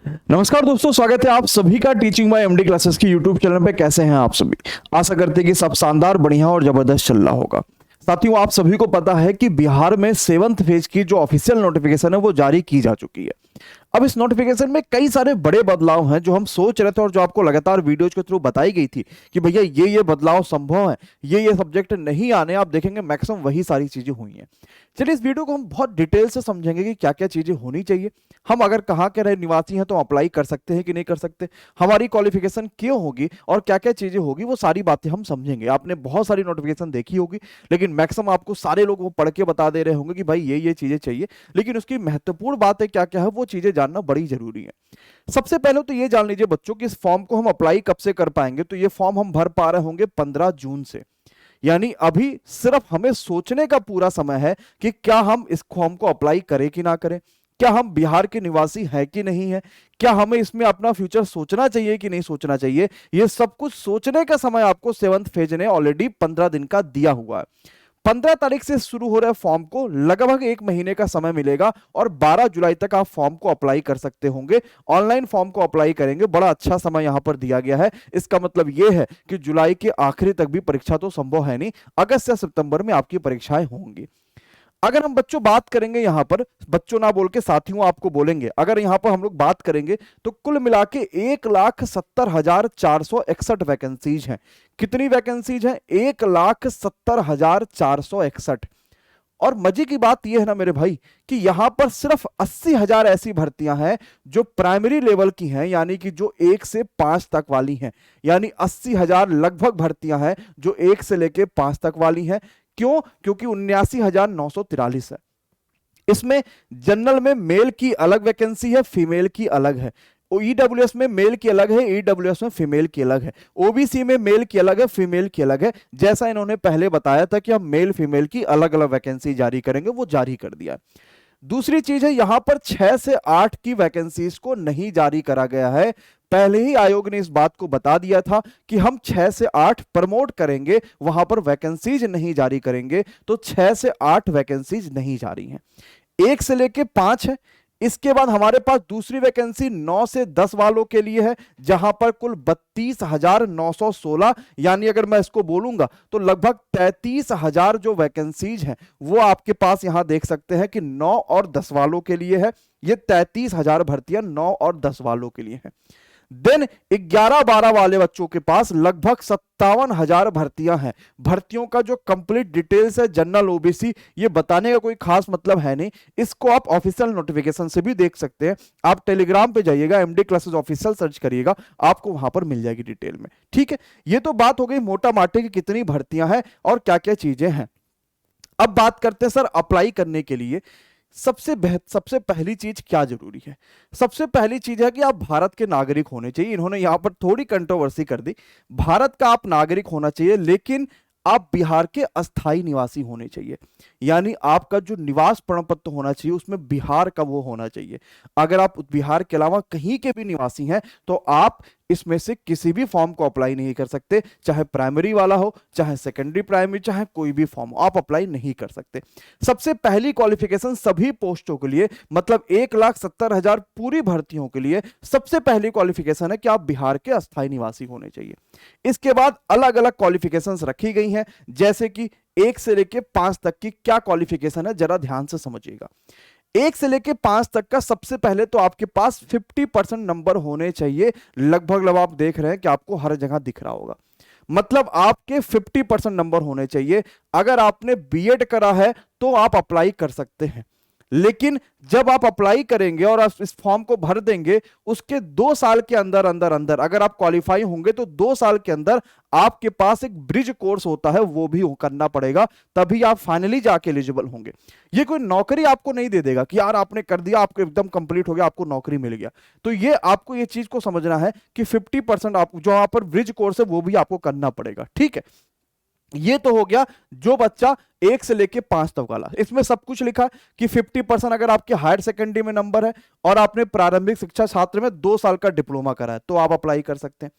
नमस्कार दोस्तों, स्वागत है आप सभी का टीचिंग बाय एमडी क्लासेस की यूट्यूब चैनल पे। कैसे हैं आप सभी? आशा करते हैं कि सब शानदार, बढ़िया और जबरदस्त चल रहा होगा। साथियों, आप सभी को पता है कि बिहार में 7th फेज की जो ऑफिशियल नोटिफिकेशन है वो जारी की जा चुकी है। अब इस नोटिफिकेशन में कई सारे बड़े बदलाव हैं जो हम सोच रहे थे और जो आपको लगातार वीडियोज के थ्रू बताई गई थी कि भैया ये बदलाव संभव है, ये सब्जेक्ट नहीं आने। आप देखेंगे मैक्सिमम वही सारी चीजें हुई हैं। चलिए, इस वीडियो को हम बहुत डिटेल से समझेंगे कि क्या क्या चीजें होनी चाहिए। हम अगर कहाँ के रहे निवासी हैं तो अप्लाई कर सकते हैं कि नहीं कर सकते, हमारी क्वालिफिकेशन क्यों होगी और क्या क्या चीजें होगी, वो सारी बातें हम समझेंगे। आपने बहुत सारी नोटिफिकेशन देखी होगी, लेकिन मैक्सिमम आपको सारे लोग वो पढ़ के बता दे रहे होंगे कि भाई ये चीजें चाहिए, लेकिन उसकी महत्वपूर्ण बातें क्या क्या है वो चीजें जानना बड़ी जरूरी है। सबसे पहले तो ये जान लीजिए बच्चों कि इस फॉर्म को हम अप्लाई कब से कर पाएंगे। तो ये फॉर्म हम भर पा रहे होंगे 15 जून से, यानी अभी सिर्फ हमें सोचने का पूरा समय है कि क्या हम इस फॉर्म को अप्लाई करें कि ना करें, क्या हम बिहार के निवासी हैं कि नहीं है, क्या हमें इसमें अपना फ्यूचर सोचना चाहिए कि नहीं सोचना चाहिए। ये सब कुछ सोचने का समय आपको 7th फेज ने ऑलरेडी 15 दिन का दिया हुआ है। 15 तारीख से शुरू हो रहे फॉर्म को लगभग 1 महीने का समय मिलेगा और 12 जुलाई तक आप फॉर्म को अप्लाई कर सकते होंगे। ऑनलाइन फॉर्म को अप्लाई करेंगे, बड़ा अच्छा समय यहां पर दिया गया है। इसका मतलब यह है कि जुलाई के आखिरी तक भी परीक्षा तो संभव है नहीं, अगस्त या सितंबर में आपकी परीक्षाएं होंगी। अगर हम बच्चों बात करेंगे, यहां पर बच्चों ना बोल के साथियों आपको बोलेंगे, अगर यहां पर हम लोग बात करेंगे तो कुल मिला के 1,70,461 वैकेंसीज हैं। कितनी वैकेंसीज हैं? 1,70,461। और मजे की बात यह है ना मेरे भाई कि यहां पर सिर्फ 80,000 ऐसी भर्तियां हैं जो प्राइमरी लेवल की हैं, यानी कि जो 1 से 5 तक वाली हैं। यानी 80,000 लगभग भर्तियां हैं जो 1 से लेके 5 तक वाली हैं। क्यों? क्योंकि 79,943 है। इसमें जनरल में मेल की अलग वैकेंसी है, फीमेल की अलग है। ईडब्ल्यूएस में मेल की अलग है, ईडब्ल्यूएस में फीमेल की अलग है। ओबीसी में मेल की अलग है, फीमेल की अलग है। जैसा इन्होंने पहले बताया था कि हम मेल फीमेल की अलग अलग वैकेंसी जारी करेंगे, वो जारी कर दिया। दूसरी चीज है, यहां पर 6 से 8 की वैकेंसीज को नहीं जारी करा गया है। पहले ही आयोग ने इस बात को बता दिया था कि हम 6 से 8 प्रमोट करेंगे, वहां पर वैकेंसीज नहीं जारी करेंगे। तो 6 से 8 वैकेंसीज नहीं जारी हैं। 1 से लेके 5 है। इसके बाद हमारे पास दूसरी वैकेंसी 9 से 10 वालों के लिए है, जहां पर कुल 32,916, यानी अगर मैं इसको बोलूंगा तो लगभग 33,000 जो वैकेंसीज हैं वो आपके पास यहां देख सकते हैं कि 9 और 10 वालों के लिए है। ये 33,000 भर्तियां 9 और 10 वालों के लिए है। देन 11-12 वाले बच्चों के पास लगभग 57,000 भर्तियां हैं। भर्तियों का जो कंप्लीट डिटेल्स है जनरल ओबीसी, ये बताने का कोई खास मतलब है नहीं। इसको आप ऑफिशियल नोटिफिकेशन से भी देख सकते हैं। आप टेलीग्राम पे जाइएगा, एमडी क्लासेस ऑफिशियल सर्च करिएगा, आपको वहां पर मिल जाएगी डिटेल में। ठीक है, ये तो बात हो गई मोटा माटे की कितनी भर्तियां हैं और क्या क्या चीजें हैं। अब बात करते हैं सर अप्लाई करने के लिए सबसे पहली चीज क्या जरूरी है। सबसे पहली चीज है कि आप भारत के नागरिक होने चाहिए। इन्होंने यहां पर थोड़ी कंट्रोवर्सी कर दी। भारत का आप नागरिक होना चाहिए, लेकिन आप बिहार के अस्थाई निवासी होने चाहिए। यानी आपका जो निवास प्रमाण पत्र होना चाहिए उसमें बिहार का वो होना चाहिए। अगर आप बिहार के अलावा कहीं के भी निवासी हैं तो आप इसमें से किसी भी फॉर्म को अप्लाई नहीं कर सकते, चाहे प्राइमरी वाला हो, चाहे सेकेंडरी प्राइमरी, चाहे कोई भी फॉर्म हो, आप अप्लाई नहीं कर सकते। सबसे पहली क्वालिफिकेशन सभी पोस्टों के लिए, मतलब 1,70,000 पूरी भर्तियों के लिए सबसे पहली क्वालिफिकेशन है कि आप बिहार के अस्थायी निवासी होने चाहिए। इसके बाद अलग अलग क्वालिफिकेशंस रखी गई हैं, जैसे कि 1 से लेके 5 तक की क्या क्वालिफिकेशन है, जरा ध्यान से समझिएगा। 1 से लेके 5 तक का सबसे पहले तो आपके पास 50% नंबर होने चाहिए। लगभग आप देख रहे हैं कि आपको हर जगह दिख रहा होगा, मतलब आपके 50% नंबर होने चाहिए। अगर आपने बीएड करा है तो आप अप्लाई कर सकते हैं, लेकिन जब आप अप्लाई करेंगे और आप इस फॉर्म को भर देंगे, उसके 2 साल के अंदर अंदर अंदर अगर आप क्वालिफाई होंगे तो 2 साल के अंदर आपके पास एक ब्रिज कोर्स होता है, वो भी करना पड़ेगा, तभी आप फाइनली जाके एलिजिबल होंगे। ये कोई नौकरी आपको नहीं दे देगा कि यार आपने कर दिया, आपको एकदम कंप्लीट हो गया, आपको नौकरी मिल गया। तो ये आपको ये चीज को समझना है कि 50% आप जो यहाँ पर ब्रिज कोर्स है वो भी आपको करना पड़ेगा। ठीक है, ये तो हो गया जो बच्चा 1 से लेके 5 तक वाला। इसमें सब कुछ लिखा कि 50% अगर आपके हायर सेकेंडरी में नंबर है और आपने प्रारंभिक शिक्षा छात्र में 2 साल का डिप्लोमा करा है तो आप अप्लाई कर सकते हैं।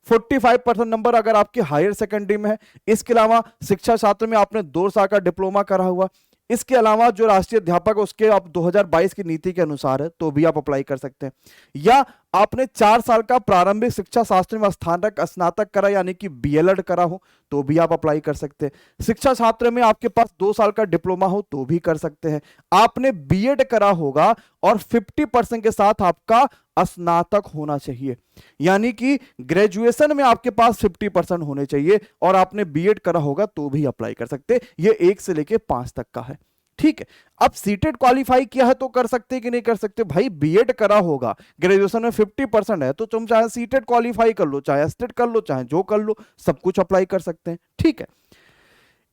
45% नंबर अगर आपके हायर सेकेंडरी में है, इसके अलावा शिक्षा छात्र में आपने 2 साल का डिप्लोमा करा हुआ, इसके अलावा जो राष्ट्रीय अध्यापक है उसके आप 2022 की नीति के अनुसार है तो भी आप अप्लाई कर सकते हैं। या आपने 4 साल का प्रारंभिक शिक्षा शास्त्र में स्नातक स्नातक करा यानी कि बीएलएड करा हो तो भी आप अप्लाई कर सकते हैं। शिक्षा शास्त्र में आपके पास 2 साल का डिप्लोमा हो तो भी कर सकते हैं। आपने बीएड करा होगा और 50% के साथ आपका स्नातक होना चाहिए, यानी कि ग्रेजुएशन में आपके पास 50% होने चाहिए और आपने बीएड करा होगा तो भी अप्लाई कर सकते हैं। ये 1 से लेके 5 तक का है, ठीक है। अब सीटेट क्वालिफाई किया है तो कर सकते कि नहीं कर सकते? भाई बीएड करा होगा, ग्रेजुएशन में 50% है तो तुम चाहे सीटेट क्वालिफाई कर लो, चाहे एस्टेट कर लो, चाहे जो कर लो, सब कुछ अप्लाई कर सकते हैं, ठीक है।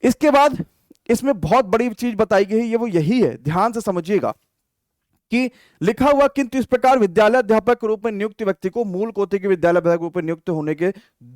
इसके बाद इसमें बहुत बड़ी चीज बताई गई है, ये वो यही है, ध्यान से समझिएगा कि लिखा हुआ किंतु इस प्रकार विद्यालय अध्यापक के रूप में नियुक्त व्यक्ति को मूल कोटि के विद्यालय अध्यापक के रूप में नियुक्त होने के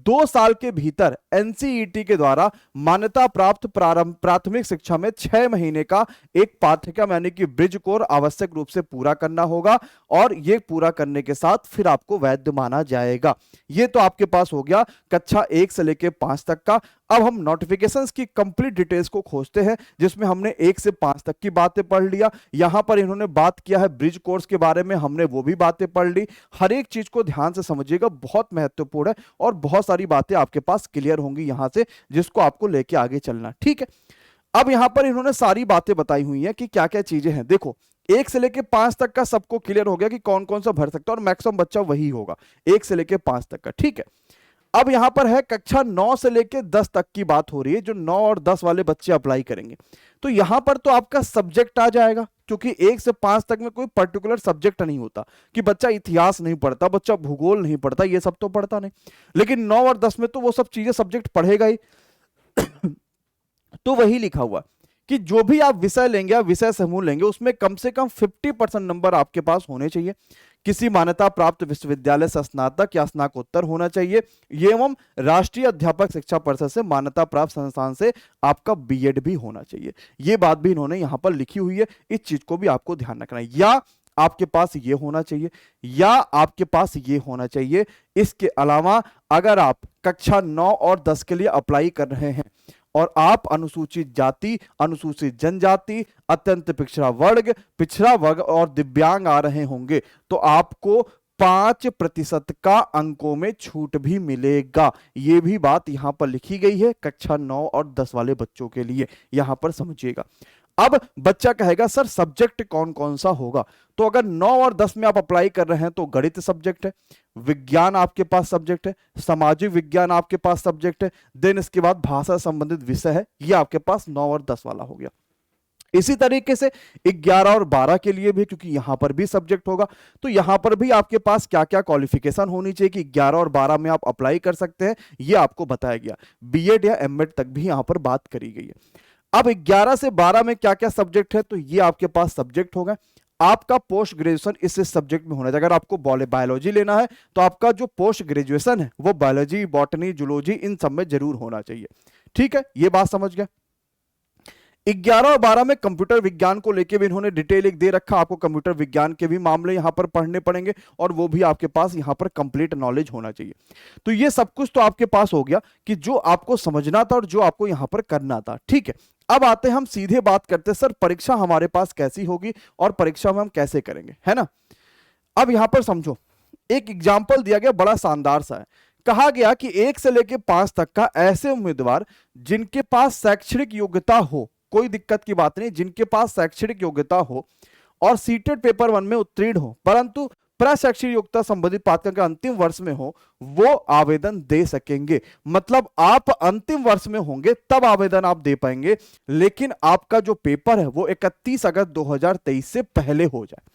2 साल के भीतर एनसीईटी के द्वारा मान्यता प्राप्त प्राथमिक शिक्षा में 6 महीने का एक पाठ्यक्रम यानी कि ब्रिज कोर्स आवश्यक रूप से पूरा करना होगा और ये पूरा करने के साथ फिर आपको वैध माना जाएगा। ये तो आपके पास हो गया कक्षा 1 से लेकर 5 तक का। अब हम नोटिफिकेशंस की कंप्लीट डिटेल्स को खोजते हैं, जिसमें हमने 1 से 5 तक की बातें पढ़ लिया। यहां पर इन्होंने बात किया है ब्रिज कोर्स के बारे में, हमने वो भी बातें पढ़ ली। हर एक चीज को ध्यान से समझिएगा, बहुत महत्वपूर्ण है और बहुत सारी बातें आपके पास क्लियर होंगी यहां से, जिसको आपको लेके आगे चलना, ठीक है। अब यहां पर इन्होंने सारी बातें बताई हुई हैं कि क्या क्या चीजें हैं। देखो 1 से लेके 5 तक का सबको क्लियर हो गया कि कौन कौन सा भर सकता है और मैक्सिमम बच्चा वही होगा 1 से लेके 5 तक का, ठीक है। अब यहां पर है कक्षा 9 से लेके 10 तक की बात हो रही है, जो 9 और 10 वाले बच्चे अप्लाई करेंगे। तो यहां पर तो आपका सब्जेक्ट आ जाएगा, क्योंकि 1 से 5 तक में कोई पर्टिकुलर सब्जेक्ट नहीं होता कि बच्चा इतिहास नहीं पढ़ता, बच्चा भूगोल नहीं पढ़ता, ये सब तो पढ़ता नहीं। लेकिन 9 और 10 में तो वो सब चीजें सब्जेक्ट पढ़ेगा ही। तो वही लिखा हुआ कि जो भी आप विषय लेंगे, आप विषय समूह लेंगे, उसमें कम से कम 50% नंबर आपके पास होने चाहिए। किसी मान्यता प्राप्त विश्वविद्यालय से स्नातक या स्नातकोत्तर होना चाहिए एवं राष्ट्रीय अध्यापक शिक्षा परिषद से मान्यता प्राप्त संस्थान से आपका बीएड भी होना चाहिए। ये बात भी इन्होंने यहां पर लिखी हुई है, इस चीज को भी आपको ध्यान रखना है। या आपके पास ये होना चाहिए या आपके पास ये होना चाहिए। इसके अलावा अगर आप कक्षा 9 और 10 के लिए अप्लाई कर रहे हैं और आप अनुसूचित जाति, अनुसूचित जनजाति, अत्यंत पिछड़ा वर्ग और दिव्यांग आ रहे होंगे तो आपको 5% का अंकों में छूट भी मिलेगा। यह भी बात यहां पर लिखी गई है कक्षा 9 और 10 वाले बच्चों के लिए, यहां पर समझिएगा। अब बच्चा कहेगा सर सब्जेक्ट कौन कौन सा होगा? तो अगर 9 और 10 में आप अप्लाई कर रहे हैं तो गणित सब्जेक्ट है, विज्ञान आपके पास सब्जेक्ट है, सामाजिक विज्ञान आपके पास सब्जेक्ट है, देन इसके बाद भाषा संबंधित विषय है, ये आपके पास 9 और 10 वाला हो गया। इसी तरीके से 11 और 12 के लिए भी, क्योंकि यहां पर भी सब्जेक्ट होगा, तो यहां पर भी आपके पास क्या क्या क्वालिफिकेशन होनी चाहिए कि 11 और 12 में आप अप्लाई कर सकते हैं, ये आपको बताया गया। बीएड या एमएड तक भी यहां पर बात करी गई है। अब 11 से 12 में क्या क्या सब्जेक्ट है, तो ये आपके पास सब्जेक्ट होगा। आपका पोस्ट ग्रेजुएशन इस सब्जेक्ट में होना चाहिए। अगर आपको बायोलॉजी लेना है तो आपका जो पोस्ट ग्रेजुएशन है वो बायोलॉजी, बॉटनी, जूलॉजी इन सब में जरूर होना चाहिए, ठीक है। ये बात समझ गए। 11 और 12 में कंप्यूटर विज्ञान को लेके भी इन्होंने डिटेल एक दे रखा, आपको कंप्यूटर विज्ञान के भी मामले यहां पर पढ़ने पड़ेंगे और वो भी आपके पास यहां पर कंप्लीट नॉलेज होना चाहिए। तो ये सब कुछ तो आपके पास हो गया कि जो आपको समझना था और जो आपको यहां पर करना था, ठीक है। अब आते हैं हम सीधे बात करते हैं सर परीक्षा हमारे पास कैसी होगी और परीक्षा में हम कैसे करेंगे, है ना। अब यहां पर समझो, एक एग्जाम्पल दिया गया बड़ा शानदार सा है। कहा गया कि 1 से लेकर 5 तक का ऐसे उम्मीदवार जिनके पास शैक्षणिक योग्यता हो, कोई दिक्कत की बात नहीं, जिनके पास शैक्षणिक योग्यता हो और सीटेट पेपर 1 में उत्तीर्ण हो परंतु प्रशैक्षणिक योग्यता संबंधित पाठ्यक्रम के अंतिम वर्ष में हो, वो आवेदन दे सकेंगे। मतलब आप अंतिम वर्ष में होंगे तब आवेदन आप दे पाएंगे, लेकिन आपका जो पेपर है वो 31 अगस्त 2023 से पहले हो जाए।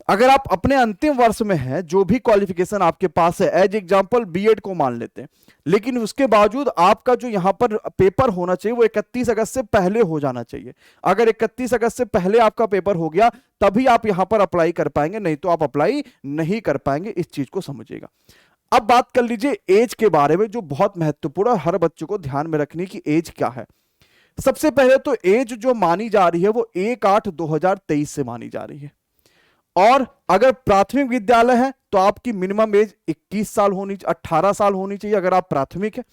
अगर आप अपने अंतिम वर्ष में हैं, जो भी क्वालिफिकेशन आपके पास है, एज एग्जांपल बीएड को मान लेते हैं, लेकिन उसके बावजूद आपका जो यहां पर पेपर होना चाहिए वो 31 अगस्त से पहले हो जाना चाहिए। अगर 31 अगस्त से पहले आपका पेपर हो गया तभी आप यहां पर अप्लाई कर पाएंगे, नहीं तो आप अप्लाई नहीं कर पाएंगे। इस चीज को समझिएगा। अब बात कर लीजिए एज के बारे में, जो बहुत महत्वपूर्ण है, हर बच्चे को ध्यान में रखने की एज क्या है। सबसे पहले तो एज जो मानी जा रही है वो 1/8/2023 से मानी जा रही है। और अगर प्राथमिक विद्यालय है तो आपकी मिनिमम एज 21 साल होनी, 18 साल होनी चाहिए अगर आप प्राथमिक है।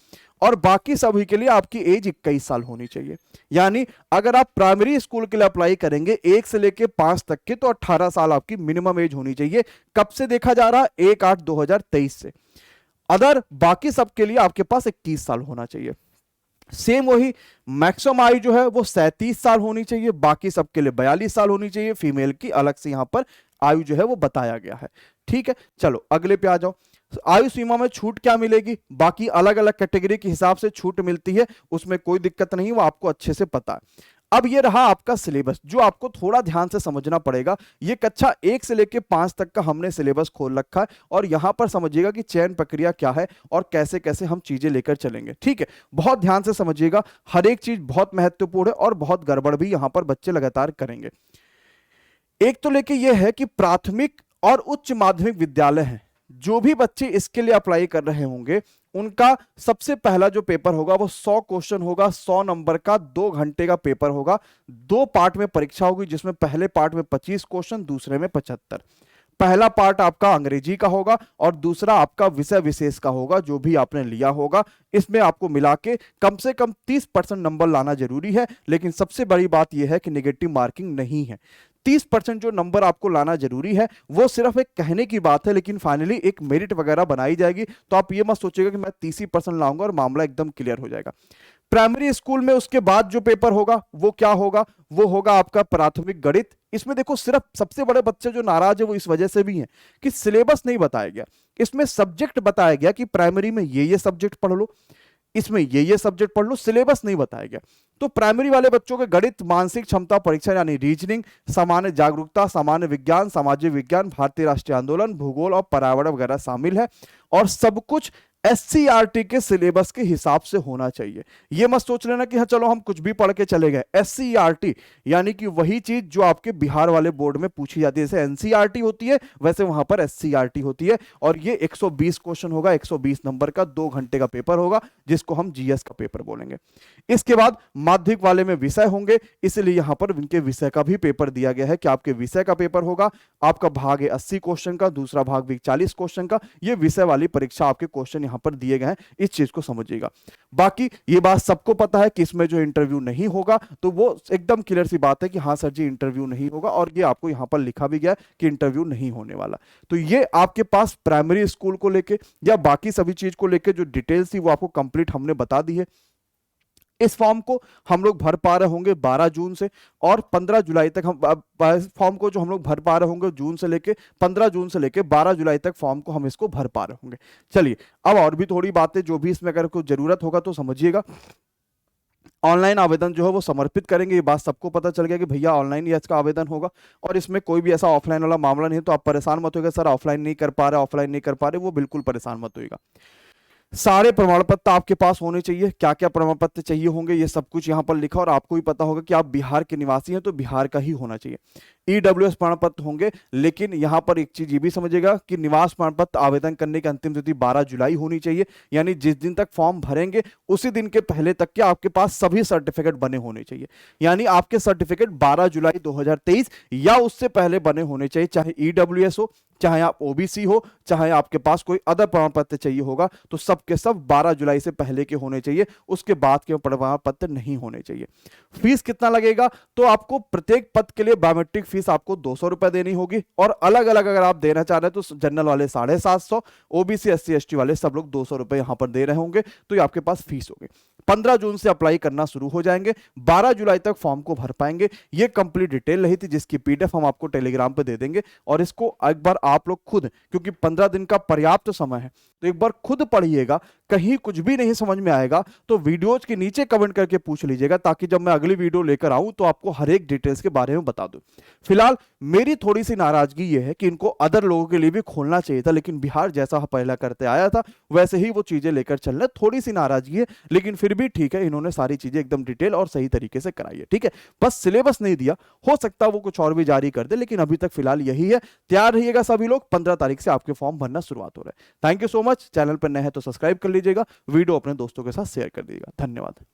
और बाकी सभी के लिए आपकी एज 21 साल होनी चाहिए। यानी अगर आप प्राइमरी स्कूल के लिए अप्लाई करेंगे 1 से लेके 5 तक के, तो 18 साल आपकी मिनिमम एज होनी चाहिए। कब से देखा जा रहा? 1/8/2023 से। अदर बाकी सबके लिए आपके पास 21 साल होना चाहिए। सेम वही मैक्सिमम आयु जो है वो 37 साल होनी चाहिए, बाकी सबके लिए 42 साल होनी चाहिए। फीमेल की अलग से यहां पर आयु जो है वो बताया गया है। ठीक है, चलो अगले पे आ जाओ। आयु सीमा में छूट क्या मिलेगी? बाकी अलग अलग कैटेगरी के हिसाब से छूट मिलती है, उसमें कोई दिक्कत नहीं, वो आपको अच्छे से पता है। अब ये रहा आपका सिलेबस, जो आपको थोड़ा ध्यान से समझना पड़ेगा। ये कक्षा 1 से लेके 5 तक का हमने सिलेबस खोल रखा है, और यहां पर समझिएगा कि चयन प्रक्रिया क्या है और कैसे कैसे हम चीजें लेकर चलेंगे। ठीक है, बहुत ध्यान से समझिएगा, हर एक चीज बहुत महत्वपूर्ण है और बहुत गड़बड़ भी यहां पर बच्चे लगातार करेंगे। एक तो लेके ये है कि प्राथमिक और उच्च माध्यमिक विद्यालय हैं, जो भी बच्चे इसके लिए अप्लाई कर रहे होंगे, उनका सबसे पहला जो पेपर होगा वो 100 क्वेश्चन होगा, 100 नंबर का, 2 घंटे का पेपर होगा। 2 पार्ट में परीक्षा होगी, जिसमें पहले पार्ट में 25 क्वेश्चन, दूसरे में 75। पहला पार्ट आपका अंग्रेजी का होगा और दूसरा आपका विषय विशेष का होगा, जो भी आपने लिया होगा। इसमें आपको मिला के कम से कम 30% नंबर लाना जरूरी है, लेकिन सबसे बड़ी बात यह है कि नेगेटिव मार्किंग नहीं है। 30% जो नंबर आपको लाना जरूरी है वो सिर्फ एक कहने की बात है, लेकिन फाइनली एक मेरिट वगैरह बनाई जाएगी। तो आप ये मत सोचिएगा कि मैं 30% लाऊंगा और मामला एकदम क्लियर हो जाएगा। प्राइमरी स्कूल में उसके बाद जो पेपर होगा वो क्या होगा? वो होगा आपका प्राथमिक गणित। इसमें देखो, सिर्फ सबसे बड़े बच्चे जो नाराज है वो इस वजह से भी हैं कि सिलेबस नहीं बताया गया। इसमें सब्जेक्ट बताया गया कि प्राइमरी में ये सब्जेक्ट पढ़ लो, इसमें ये सब्जेक्ट पढ़ लो, सिलेबस नहीं बताया गया। तो प्राइमरी वाले बच्चों के गणित, मानसिक क्षमता परीक्षा यानी रीजनिंग, सामान्य जागरूकता, सामान्य विज्ञान, सामाजिक विज्ञान, भारतीय राष्ट्रीय आंदोलन, भूगोल और पर्यावरण वगैरह शामिल है, और सब कुछ SCERT के सिलेबस के हिसाब से होना चाहिए। ये मत सोच लेना कि हाँ चलो हम कुछ भी पढ़ के चले गए। SCERT यानी कि वही चीज जो आपके बिहार वाले बोर्ड में पूछी जाती है। जैसे NCERT होती है वैसे वहां पर SCERT होती है, और ये 120 क्वेश्चन होगा, 120 नंबर का, 2 घंटे का पेपर होगा, जिसको हम GS का पेपर बोलेंगे। इसके बाद माध्यमिक वाले में विषय होंगे, इसलिए यहां पर इनके विषय का भी पेपर दिया गया है कि आपके विषय का पेपर होगा। आपका भाग है 80 क्वेश्चन का, दूसरा भाग भी 40 क्वेश्चन का। ये विषय वाली परीक्षा आपके क्वेश्चन यहां पर दिए गए हैं, इस चीज को समझिएगा। बाकी ये बात सबको पता है कि इसमें जो इंटरव्यू नहीं होगा, तो वो एकदम क्लियर सी बात है कि हाँ सर जी इंटरव्यू नहीं होगा, और ये आपको यहां पर लिखा भी गया है कि इंटरव्यू नहीं होने वाला। तो ये आपके पास प्राइमरी स्कूल को लेके या बाकी सभी चीज को लेके जो डिटेल्स थी वो आपको कंप्लीट हमने बता दी है। इस फॉर्म को हम लोग भर पा रहे होंगे 12 जून से, और 15 जुलाई तक हम फॉर्म को जो हम लोग भर पा रहे होंगे जून से लेके 15 जून से लेके 12 जुलाई तक फॉर्म को हम इसको भर पा रहे होंगे। चलिए अब और भी थोड़ी बातें, जो भी इसमें अगर कोई जरूरत होगा तो समझिएगा। ऑनलाइन आवेदन जो है वो समर्पित करेंगे, ये बात सबको पता चल गया कि भैया ऑनलाइन ही इसका आवेदन होगा, और इसमें कोई भी ऐसा ऑफलाइन वाला मामला नहीं है। तो आप परेशान मत होइएगा सर ऑफलाइन नहीं कर पा रहे, ऑफलाइन नहीं कर पा रहे, वो बिल्कुल परेशान मत होइएगा। सारे प्रमाण पत्र आपके पास होने चाहिए। क्या क्या प्रमाण पत्र चाहिए होंगे ये सब कुछ यहाँ पर लिखा, और आपको भी पता होगा कि आप बिहार के निवासी हैं तो बिहार का ही होना चाहिए। EWS प्रमाण पत्र होंगे, लेकिन यहाँ पर एक चीज ये भी समझिएगा कि निवास प्रमाण पत्र आवेदन करने की अंतिम तिथि 12 जुलाई होनी चाहिए। यानी जिस दिन तक फॉर्म भरेंगे उसी दिन के पहले तक के आपके पास सभी सर्टिफिकेट बने होने चाहिए। यानी आपके सर्टिफिकेट 12 जुलाई 2023 या उससे पहले बने होने चाहिए, चाहे EWS हो, चाहे आप OBC हो, चाहे आपके पास कोई अदर प्रमाण पत्र चाहिए होगा, तो सब के सब 12 जुलाई से पहले के होने चाहिए, उसके बाद के प्रमाण पत्र नहीं होने चाहिए। फीस कितना लगेगा? तो आपको प्रत्येक पद के लिए बायोमेट्रिक फीस आपको 200 रुपए देनी होगी, और अलग अलग अगर आप देना चाह रहे हैं तो जनरल वाले 750, OBC SC ST वाले सब लोग 200 रुपए यहां पर दे रहे होंगे। तो ये आपके पास फीस होगी। 15 जून से अप्लाई करना शुरू हो जाएंगे, 12 जुलाई तक फॉर्म को भर पाएंगे। ये कंप्लीट डिटेल रही थी, जिसकी PDF हम आपको टेलीग्राम पे दे देंगे, और इसको एक बार आप लोग खुद, क्योंकि 15 दिन का पर्याप्त समय है, तो एक बार खुद पढ़िएगा। कहीं कुछ भी नहीं समझ में आएगा तो वीडियोज के नीचे कमेंट करके पूछ लीजिएगा, ताकि जब मैं अगली वीडियो लेकर आऊं तो आपको हर एक डिटेल्स के बारे में बता दूं। फिलहाल मेरी थोड़ी सी नाराजगी ये है कि इनको अदर लोगों के लिए भी खोलना चाहिए था, लेकिन बिहार जैसा पहला करते आया था वैसे ही वो चीजें लेकर चलना, थोड़ी सी नाराजगी है, लेकिन फिर भी ठीक है, इन्होंने सारी चीजें एकदम डिटेल और सही तरीके से कराई है। ठीक है, बस सिलेबस नहीं दिया, हो सकता वो कुछ और भी जारी कर दे, लेकिन अभी तक फिलहाल यही है। तैयार रहिएगा सभी लोग, 15 तारीख से आपके फॉर्म भरना शुरुआत हो रहा है। Thank you so much. Channel पर नए हैं तो सब्सक्राइब कर लीजिएगा, वीडियो अपने दोस्तों के साथ शेयर कर दीजिएगा। धन्यवाद।